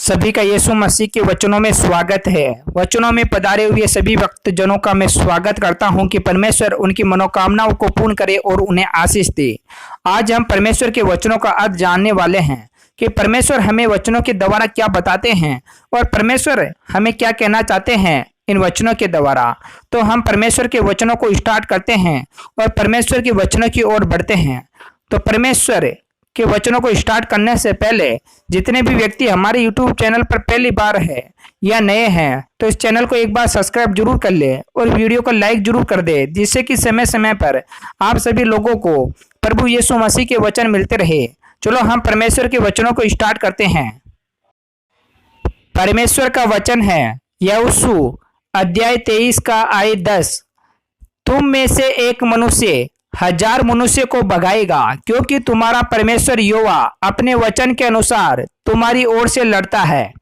सभी का यीशु मसीह के वचनों में स्वागत है। वचनों में पधारे हुए सभी भक्तजनों का मैं स्वागत करता हूं कि परमेश्वर उनकी मनोकामनाओं को पूर्ण करे और उन्हें आशीष दे। आज हम परमेश्वर के वचनों का अर्थ जानने वाले हैं कि परमेश्वर हमें वचनों के द्वारा क्या बताते हैं और परमेश्वर हमें क्या कहना चाहते हैं इन वचनों के द्वारा। तो हम परमेश्वर के वचनों को स्टार्ट करते हैं और परमेश्वर के वचनों की ओर बढ़ते हैं। तो परमेश्वर के वचनों को स्टार्ट करने से पहले जितने भी व्यक्ति हमारे YouTube चैनल पर पहली बार है या नए हैं तो इस चैनल को एक बार सब्सक्राइब जरूर कर ले और वीडियो को लाइक जरूर कर दे, जिससे कि समय समय पर आप सभी लोगों को प्रभु यीशु मसीह के वचन मिलते रहे। चलो हम परमेश्वर के वचनों को स्टार्ट करते हैं। परमेश्वर का वचन है यहोशू अध्याय 23 का आयत 10। तुम में से एक मनुष्य 1000 मनुष्य को भगाएगा, क्योंकि तुम्हारा परमेश्वर यहोवा अपने वचन के अनुसार तुम्हारी ओर से लड़ता है।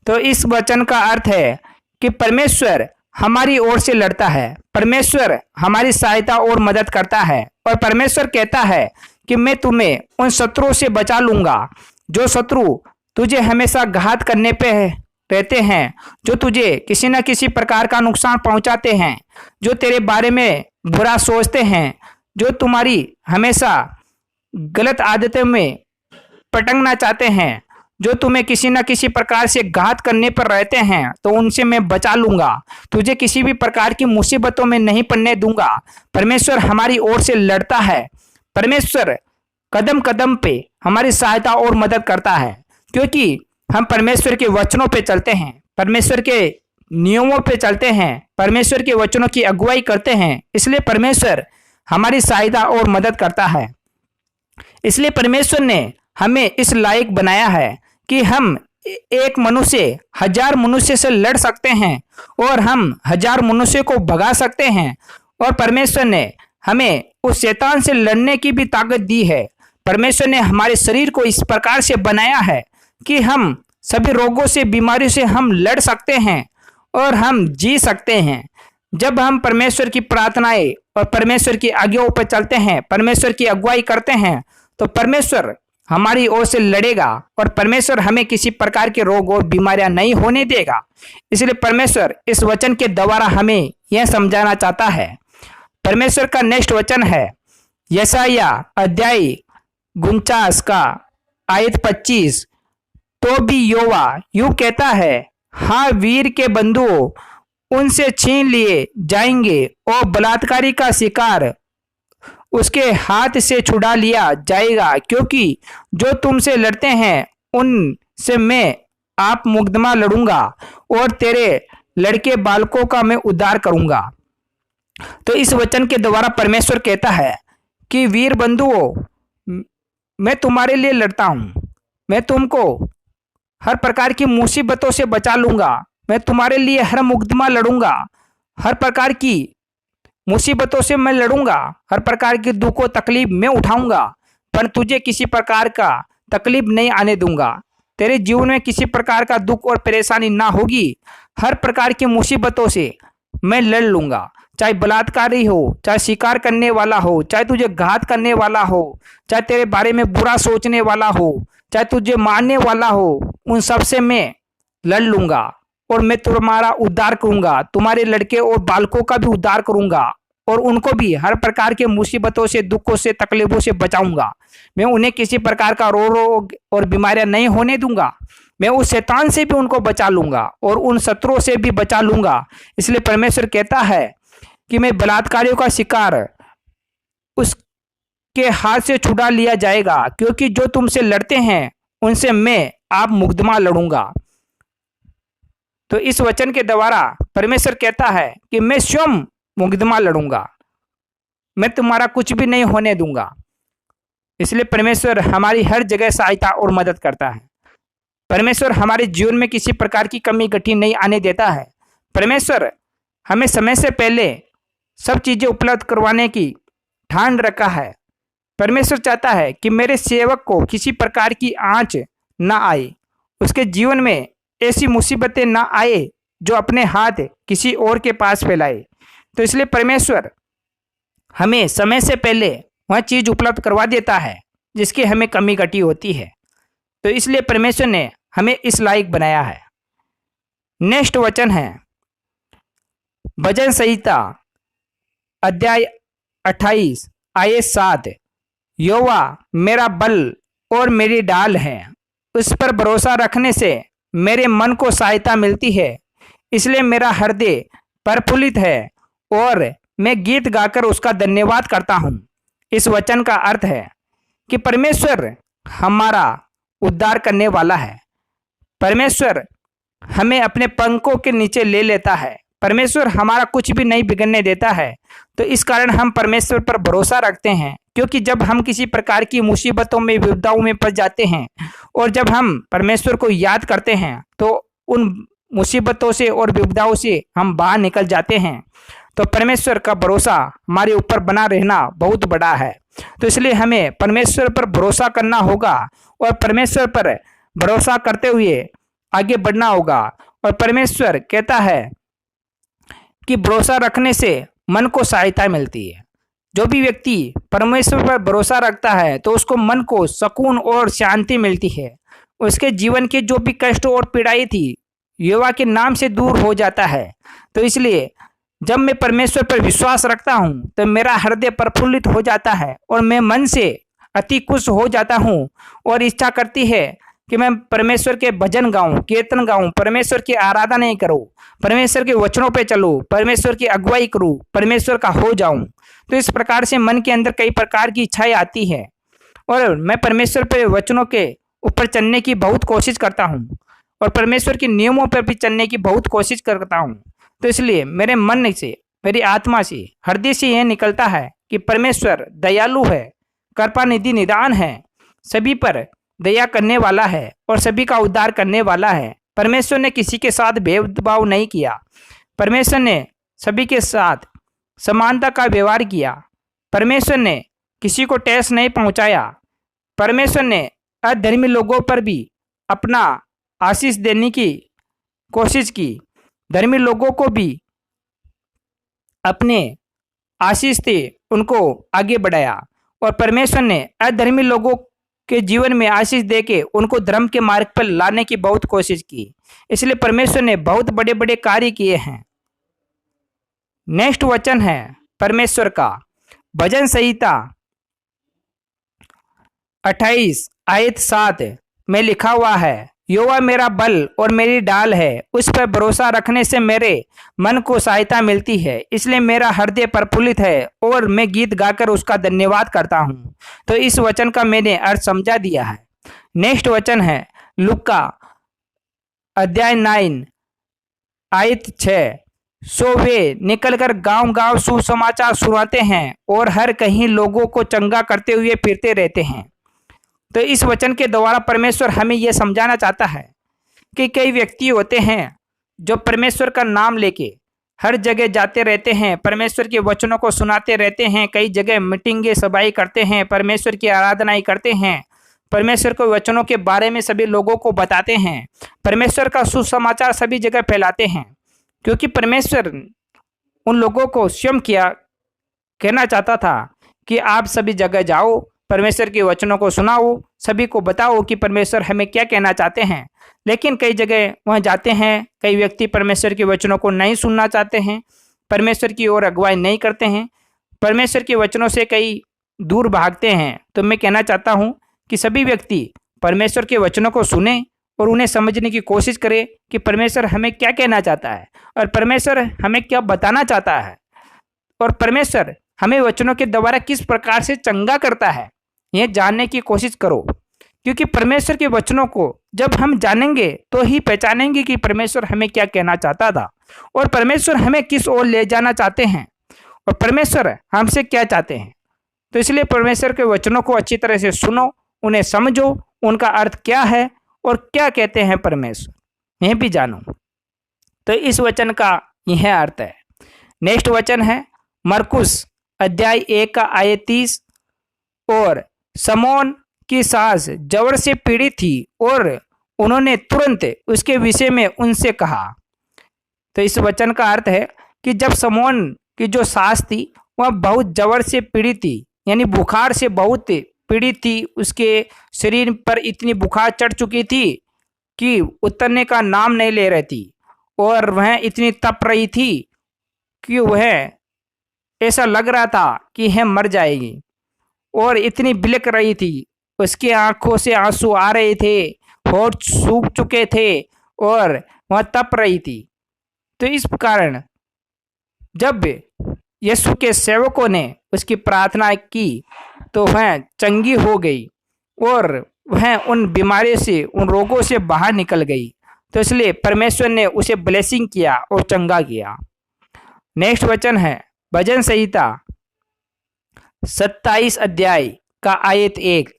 तो इस वचन का अर्थ है कि परमेश्वर हमारी ओर से लड़ता है, परमेश्वर हमारी सहायता और मदद करता है और परमेश्वर कहता है कि मैं तुम्हें उन शत्रुओं से बचा लूंगा जो शत्रु तुझे हमेशा घात करने पे रहते हैं, जो तुझे किसी न किसी प्रकार का नुकसान पहुंचाते हैं, जो तेरे बारे में बुरा सोचते हैं, जो तुम्हारी हमेशा गलत आदतों में पटकना चाहते हैं, जो तुम्हें किसी न किसी प्रकार से घात करने पर रहते हैं, तो उनसे मैं बचा लूंगा, तुझे किसी भी प्रकार की मुसीबतों में नहीं पड़ने दूंगा। परमेश्वर हमारी ओर से लड़ता है, परमेश्वर कदम कदम पे हमारी सहायता और मदद करता है, क्योंकि हम परमेश्वर के वचनों पे चलते हैं, परमेश्वर के नियमों पे चलते हैं, परमेश्वर के वचनों की अगुवाई करते हैं। इसलिए परमेश्वर हमारी सहायता और मदद करता है। इसलिए परमेश्वर ने हमें इस लायक बनाया है कि हम एक मनुष्य 1000 मनुष्य से लड़ सकते हैं और हम 1000 मनुष्य को भगा सकते हैं। और परमेश्वर ने हमें उस शैतान से लड़ने की भी ताकत दी है। परमेश्वर ने हमारे शरीर को इस प्रकार से बनाया है कि हम सभी रोगों से, बीमारियों से हम लड़ सकते हैं और हम जी सकते हैं। जब हम परमेश्वर की प्रार्थनाएं और परमेश्वर की आज्ञाओं पर चलते हैं, परमेश्वर की अगुवाई करते हैं, तो परमेश्वर हमारी ओर से लड़ेगा और परमेश्वर हमें किसी प्रकार के रोग और बीमारियां नहीं होने देगा। इसलिए परमेश्वर इस वचन के द्वारा हमें यह समझाना चाहता है। परमेश्वर का नेक्स्ट वचन है यशायाह अध्याय 49 का आयत 25। तो भी यहोवा यूं कहता है, हाँ, वीर के बंधुओं उनसे छीन लिए जाएंगे और बलात्कारी का शिकार उसके हाथ से छुड़ा लिया जाएगा, क्योंकि जो तुमसे लड़ते हैं उनसे मैं आप मुकदमा लड़ूंगा और तेरे लड़के बालकों का मैं उद्धार करूंगा। तो इस वचन के द्वारा परमेश्वर कहता है कि वीर बंधुओं, मैं तुम्हारे लिए लड़ता हूं, मैं तुमको हर प्रकार की मुसीबतों से बचा लूंगा, मैं तुम्हारे लिए हर मुकदमा लड़ूंगा, हर प्रकार की मुसीबतों से मैं लड़ूंगा, हर प्रकार की दुख और तकलीफ मैं उठाऊंगा, पर तुझे किसी प्रकार का तकलीफ नहीं आने दूंगा। तेरे जीवन में किसी प्रकार का दुख और परेशानी ना होगी। हर प्रकार की मुसीबतों से मैं लड़ लूंगा, चाहे बलात्कारी हो, चाहे शिकार करने वाला हो, चाहे तुझे घात करने वाला हो, चाहे तेरे बारे में बुरा सोचने वाला हो, चाहे तुझे मारने वाला हो, उन सब से मैं लड़ लूंगा और मैं तुम्हारा उद्धार करूंगा, तुम्हारे लड़के और बालकों का भी उद्धार करूंगा और उनको भी हर प्रकार के मुसीबतों से, दुखों से, तकलीफों से बचाऊंगा। मैं उन्हें किसी प्रकार का रोग और बीमारियां नहीं होने दूंगा। मैं उस शैतान से भी उनको बचा लूंगा और उन शत्रुओं से भी बचा लूंगा। इसलिए परमेश्वर कहता है कि मैं बलात्कारियों का शिकार उसके हाथ से छुड़ा लिया जाएगा, क्योंकि जो तुमसे लड़ते हैं उनसे मैं आप मुकदमा लड़ूंगा। तो इस वचन के द्वारा परमेश्वर कहता है कि मैं स्वयं मुकदमा लड़ूंगा, मैं तुम्हारा कुछ भी नहीं होने दूंगा। इसलिए परमेश्वर हमारी हर जगह सहायता और मदद करता है। परमेश्वर हमारे जीवन में किसी प्रकार की कमी घटी नहीं आने देता है। परमेश्वर हमें समय से पहले सब चीजें उपलब्ध करवाने की ठान रखा है। परमेश्वर चाहता है कि मेरे सेवक को किसी प्रकार की आंच ना आए, उसके जीवन में ऐसी मुसीबतें ना आए जो अपने हाथ किसी और के पास फैलाए। तो इसलिए परमेश्वर हमें समय से पहले वह चीज उपलब्ध करवा देता है जिसकी हमें कमी घटी होती है। तो इसलिए परमेश्वर ने हमें इस लायक बनाया है। नेक्स्ट वचन है भजन संहिता अध्याय 28 आयत 7। यहोवा मेरा बल और मेरी ढाल है, उस पर भरोसा रखने से मेरे मन को सहायता मिलती है, इसलिए मेरा हृदय प्रफुल्लित है और मैं गीत गाकर उसका धन्यवाद करता हूँ। इस वचन का अर्थ है कि परमेश्वर हमारा उद्धार करने वाला है। परमेश्वर हमें अपने पंखों के नीचे ले लेता है। परमेश्वर हमारा कुछ भी नहीं बिगड़ने देता है। तो इस कारण हम परमेश्वर पर भरोसा रखते हैं, क्योंकि जब हम किसी प्रकार की मुसीबतों में विपदाओं में फंस जाते हैं और जब हम परमेश्वर को याद करते हैं तो उन मुसीबतों से और विपदाओं से हम बाहर निकल जाते हैं। तो परमेश्वर का भरोसा हमारे ऊपर बना रहना बहुत बड़ा है। तो इसलिए हमें परमेश्वर पर भरोसा करना होगा और परमेश्वर पर भरोसा करते हुए आगे बढ़ना होगा। और परमेश्वर कहता है कि भरोसा रखने से मन को सहायता मिलती है। जो भी व्यक्ति परमेश्वर पर भरोसा रखता है तो उसको मन को सुकून और शांति मिलती है। उसके जीवन के जो भी कष्ट और पीड़ाई थी यहोवा के नाम से दूर हो जाता है। तो इसलिए जब मैं परमेश्वर पर विश्वास रखता हूँ तो मेरा हृदय प्रफुल्लित हो जाता है और मैं मन से अति खुश हो जाता हूँ और इच्छा करती है कि मैं परमेश्वर के भजन गाऊं, कीर्तन गाऊं, परमेश्वर की आराधना करूं, परमेश्वर के वचनों पे चलूं, परमेश्वर की अगुवाई करूं, परमेश्वर का हो जाऊं। तो इस प्रकार से मन के अंदर कई प्रकार की इच्छाएं आती है और मैं परमेश्वर पे वचनों के ऊपर चलने की बहुत कोशिश करता हूँ और परमेश्वर के नियमों पर भी चलने की बहुत कोशिश करता हूँ। तो इसलिए मेरे मन से, मेरी आत्मा से, हृदय से यह निकलता है कि परमेश्वर दयालु है, कृपा निधि निदान है, सभी पर दया करने वाला है और सभी का उद्धार करने वाला है। परमेश्वर ने किसी के साथ भेदभाव नहीं किया। परमेश्वर ने सभी के साथ समानता का व्यवहार किया। परमेश्वर ने किसी को ठेस नहीं पहुंचाया। परमेश्वर ने अधर्मी लोगों पर भी अपना आशीष देने की कोशिश की। धर्मी लोगों को भी अपने आशीष से उनको आगे बढ़ाया और परमेश्वर ने अधर्मी लोगों के जीवन में आशीष देके उनको धर्म के मार्ग पर लाने की बहुत कोशिश की। इसलिए परमेश्वर ने बहुत बड़े बड़े कार्य किए हैं। नेक्स्ट वचन है परमेश्वर का भजन संहिता 28 आयत 7 में लिखा हुआ है, यहोवा मेरा बल और मेरी ढाल है, उस पर भरोसा रखने से मेरे मन को सहायता मिलती है, इसलिए मेरा हृदय प्रफुल्लित है और मैं गीत गाकर उसका धन्यवाद करता हूँ। तो इस वचन का मैंने अर्थ समझा दिया है। नेक्स्ट वचन है लूका अध्याय 9 आयत 6। सो वे निकलकर गांव गांव सुसमाचार सुनाते हैं और हर कहीं लोगों को चंगा करते हुए फिरते रहते हैं। तो इस वचन के द्वारा परमेश्वर हमें यह समझाना चाहता है कि कई व्यक्ति होते हैं जो परमेश्वर का नाम लेके हर जगह जाते रहते हैं, परमेश्वर के वचनों को सुनाते रहते हैं, कई जगह मीटिंगें सभाएं करते हैं, परमेश्वर की आराधनाएं करते हैं, परमेश्वर के वचनों के बारे में सभी लोगों को बताते हैं, परमेश्वर का सुसमाचार सभी जगह फैलाते हैं, क्योंकि परमेश्वर उन लोगों को स्वयं कहना चाहता था कि आप सभी जगह जाओ, परमेश्वर के वचनों को सुनाओ, सभी को बताओ कि परमेश्वर हमें क्या कहना चाहते हैं। लेकिन कई जगह वहाँ जाते हैं, कई व्यक्ति परमेश्वर के वचनों को नहीं सुनना चाहते हैं, परमेश्वर की ओर अगुवाई नहीं करते हैं, परमेश्वर के वचनों से कई दूर भागते हैं। तो मैं कहना चाहता हूँ कि सभी व्यक्ति परमेश्वर के वचनों को सुने और उन्हें समझने की कोशिश करें कि परमेश्वर हमें क्या कहना चाहता है और परमेश्वर हमें क्या बताना चाहता है और परमेश्वर हमें वचनों के द्वारा किस प्रकार से चंगा करता है, यह जानने की कोशिश करो। क्योंकि परमेश्वर के वचनों को जब हम जानेंगे तो ही पहचानेंगे कि परमेश्वर हमें क्या कहना चाहता था और परमेश्वर हमें किस ओर ले जाना चाहते हैं और परमेश्वर हमसे क्या चाहते हैं। तो इसलिए परमेश्वर के वचनों को अच्छी तरह से सुनो, उन्हें समझो, उनका अर्थ क्या है और क्या कहते हैं परमेश्वर, यह भी जानो। तो इस वचन का यह अर्थ है। नेक्स्ट वचन है मरकुस अध्याय 1 का आयत 30। और समौन की सास जवर से पीड़ित थी और उन्होंने तुरंत उसके विषय में उनसे कहा। तो इस वचन का अर्थ है कि जब समौन की जो सास थी वह बहुत जवर से पीड़ित थी, यानी बुखार से बहुत पीड़ित थी, उसके शरीर पर इतनी बुखार चढ़ चुकी थी कि उतरने का नाम नहीं ले रही थी और वह इतनी तप रही थी कि वह ऐसा लग रहा था कि यह मर जाएगी और इतनी बिलक रही थी। उसकी आंखों से आंसू आ रहे थे, होठ सूख चुके थे और वह तप रही थी। तो इस कारण जब यीशु के सेवकों ने उसकी प्रार्थना की तो वह चंगी हो गई और वह उन बीमारियों से, उन रोगों से बाहर निकल गई। तो इसलिए परमेश्वर ने उसे ब्लेसिंग किया और चंगा किया। नेक्स्ट वचन है भजन संहिता 27 अध्याय का आयत 1।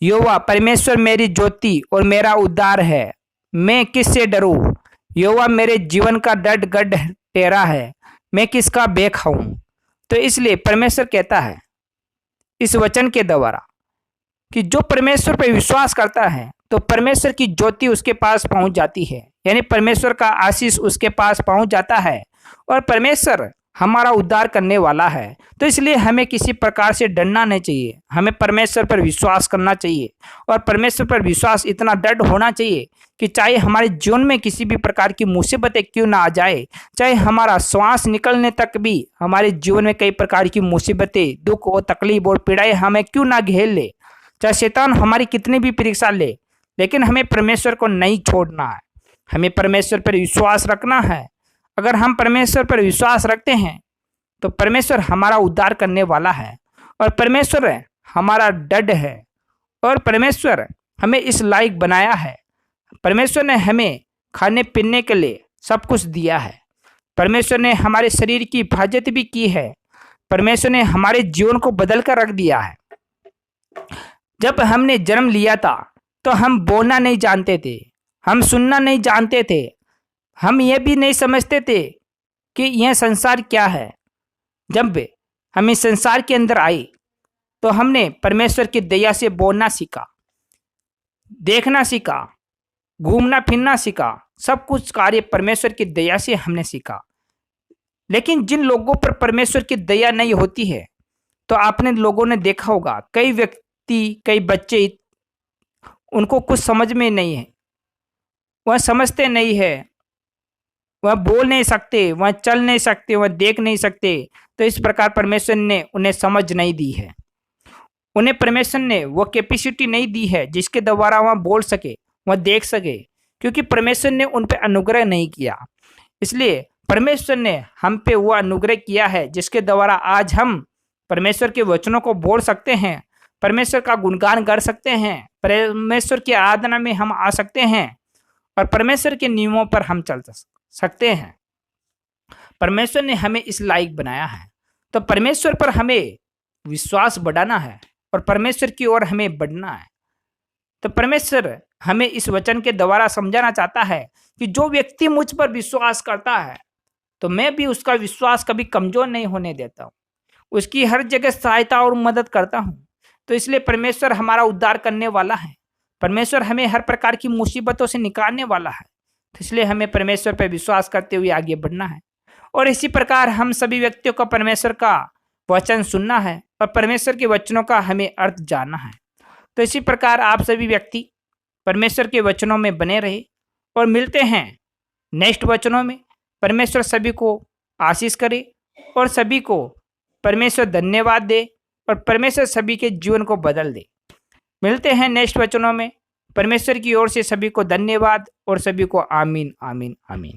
यहोवा परमेश्वर मेरी ज्योति और मेरा उद्धार है, मैं किससे डरूं? यहोवा मेरे जीवन का गढ़ टेरा है, मैं किसका भय खाऊं? तो इसलिए परमेश्वर कहता है इस वचन के द्वारा कि जो परमेश्वर पर विश्वास करता है तो परमेश्वर की ज्योति उसके पास पहुंच जाती है, यानी परमेश्वर का आशीष उसके पास पहुंच जाता है और परमेश्वर हमारा उद्धार करने वाला है। तो इसलिए हमें किसी प्रकार से डरना नहीं चाहिए, हमें परमेश्वर पर विश्वास करना चाहिए और परमेश्वर पर विश्वास इतना दृढ़ होना चाहिए कि चाहे हमारे जीवन में किसी भी प्रकार की मुसीबतें क्यों ना आ जाए, चाहे हमारा श्वास निकलने तक भी हमारे जीवन में कई प्रकार की मुसीबतें, दुख और तकलीफ और पीड़ाएं हमें क्यों ना घेर ले, चाहे शैतान हमारी कितनी भी परीक्षा ले, लेकिन हमें परमेश्वर को नहीं छोड़ना है, हमें परमेश्वर पर विश्वास रखना है। अगर हम परमेश्वर पर विश्वास रखते हैं तो परमेश्वर हमारा उद्धार करने वाला है और परमेश्वर हमारा डड है और परमेश्वर हमें इस लायक बनाया है। परमेश्वर ने हमें खाने पीने के लिए सब कुछ दिया है, परमेश्वर ने हमारे शरीर की हिफाजत भी की है, परमेश्वर ने हमारे जीवन को बदल कर रख दिया है। जब हमने जन्म लिया था तो हम बोलना नहीं जानते थे, हम सुनना नहीं जानते थे, हम ये भी नहीं समझते थे कि यह संसार क्या है। जब हम इस संसार के अंदर आए तो हमने परमेश्वर की दया से बोलना सीखा, देखना सीखा, घूमना फिरना सीखा, सब कुछ कार्य परमेश्वर की दया से हमने सीखा। लेकिन जिन लोगों पर परमेश्वर की दया नहीं होती है तो आपने लोगों ने देखा होगा कई व्यक्ति, कई बच्चे, उनको कुछ समझ में नहीं है, वह समझते नहीं है, वह बोल नहीं सकते, वह चल नहीं सकते, वह देख नहीं सकते। तो इस प्रकार परमेश्वर ने उन्हें समझ नहीं दी है, उन्हें परमेश्वर ने वो कैपेसिटी नहीं दी है जिसके द्वारा वह बोल सके, वह देख सके, क्योंकि परमेश्वर ने उन पर अनुग्रह नहीं किया। इसलिए परमेश्वर ने हम पे वो अनुग्रह किया है जिसके द्वारा आज हम परमेश्वर के वचनों को बोल सकते हैं, परमेश्वर का गुणगान कर सकते हैं, परमेश्वर की आराधना में हम आ सकते हैं और परमेश्वर के नियमों पर हम चल सकते हैं। परमेश्वर ने हमें इस लायक बनाया है, तो परमेश्वर पर हमें विश्वास बढ़ाना है और परमेश्वर की ओर हमें बढ़ना है। तो परमेश्वर हमें इस वचन के द्वारा समझाना चाहता है कि जो व्यक्ति मुझ पर विश्वास करता है तो मैं भी उसका विश्वास कभी कमजोर नहीं होने देता हूँ, उसकी हर जगह सहायता और मदद करता हूँ। तो इसलिए परमेश्वर हमारा उद्धार करने वाला है, परमेश्वर हमें हर प्रकार की मुसीबतों से निकालने वाला है। तो इसलिए हमें परमेश्वर पर विश्वास करते हुए आगे बढ़ना है और इसी प्रकार हम सभी व्यक्तियों को परमेश्वर का वचन सुनना है और परमेश्वर के वचनों का हमें अर्थ जानना है। तो इसी प्रकार आप सभी व्यक्ति परमेश्वर के वचनों में बने रहे और मिलते हैं नेक्स्ट वचनों में। परमेश्वर सभी को आशीष करे और सभी को परमेश्वर धन्यवाद दे और परमेश्वर सभी के जीवन को बदल दे। मिलते हैं नेक्स्ट वचनों में। परमेश्वर की ओर से सभी को धन्यवाद और सभी को आमीन आमीन आमीन।